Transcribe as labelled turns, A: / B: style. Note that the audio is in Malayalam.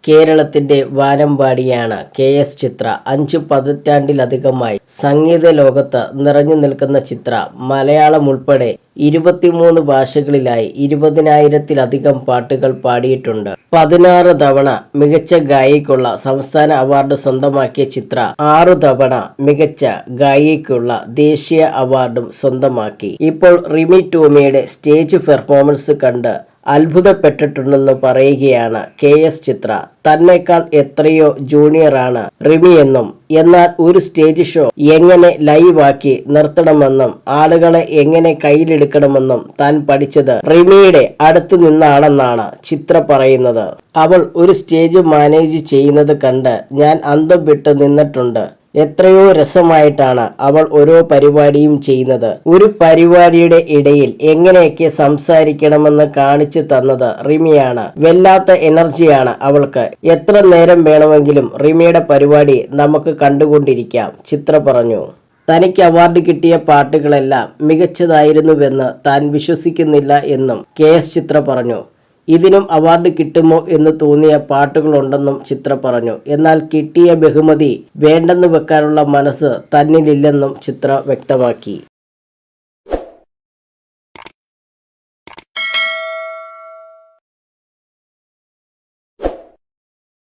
A: കേരളത്തിന്റെ വാനമ്പാടിയാണ് കെ.എസ്. ചിത്ര. 5 പതിറ്റാണ്ടിലധികമായി സംഗീത ലോകത്ത് നിറഞ്ഞു നിൽക്കുന്ന ചിത്ര മലയാളം ഉൾപ്പെടെ 23 ഭാഷകളിലായി 20,000-ത്തിലധികം പാട്ടുകൾ പാടിയിട്ടുണ്ട്. 16 തവണ മികച്ച ഗായികയ്ക്കുള്ള സംസ്ഥാന അവാർഡ് സ്വന്തമാക്കിയ ചിത്ര 6 തവണ മികച്ച ഗായികയ്ക്കുള്ള ദേശീയ അവാർഡും സ്വന്തമാക്കി. ഇപ്പോൾ റിമി ടോമിയുടെ സ്റ്റേജ് പെർഫോമൻസ് കണ്ട് അത്ഭുതപ്പെട്ടിട്ടുണ്ടെന്ന് പറയുകയാണ് കെ.എസ്. ചിത്ര. തന്നേക്കാൾ എത്രയോ ജൂനിയറാണ് റിമിയെന്നും, എന്നാൽ ഒരു സ്റ്റേജ് ഷോ എങ്ങനെ ലൈവാക്കി നിർത്തണമെന്നും ആളുകളെ എങ്ങനെ കയ്യിലെടുക്കണമെന്നും താൻ പഠിച്ചത് റിമിയുടെ അടുത്ത് നിന്നാണെന്നാണ് ചിത്ര പറയുന്നത്. അവൾ ഒരു സ്റ്റേജ് മാനേജ് ചെയ്യുന്നത് കണ്ട് ഞാൻ അന്തം വിട്ട് നിന്നിട്ടുണ്ട്. എത്രയോ രസമായിട്ടാണ് അവൾ ഓരോ പരിപാടിയും ചെയ്യുന്നത്. ഒരു പരിപാടിയുടെ ഇടയിൽ എങ്ങനെയൊക്കെ സംസാരിക്കണമെന്ന് കാണിച്ചു തന്നത് റിമിയാണ്. വല്ലാത്ത എനർജിയാണ് അവൾക്ക്. എത്ര നേരം വേണമെങ്കിലും റിമിയുടെ പരിപാടി നമുക്ക് കണ്ടുകൊണ്ടിരിക്കാം, ചിത്ര പറഞ്ഞു. തനിക്ക് അവാർഡ് കിട്ടിയ പാട്ടുകളെല്ലാം മികച്ചതായിരുന്നുവെന്ന് താൻ വിശ്വസിക്കുന്നില്ല എന്നും കെ.എസ്. ചിത്ര പറഞ്ഞു. ഇതിനും അവാർഡ് കിട്ടുമോ എന്ന് തോന്നിയ പാട്ടുകളുണ്ടെന്നും ചിത്ര പറഞ്ഞു. എന്നാൽ കിട്ടിയ ബഹുമതി വേണ്ടെന്ന് വെക്കാനുള്ള മനസ്സ് തന്നിലില്ലെന്നും ചിത്ര വ്യക്തമാക്കി.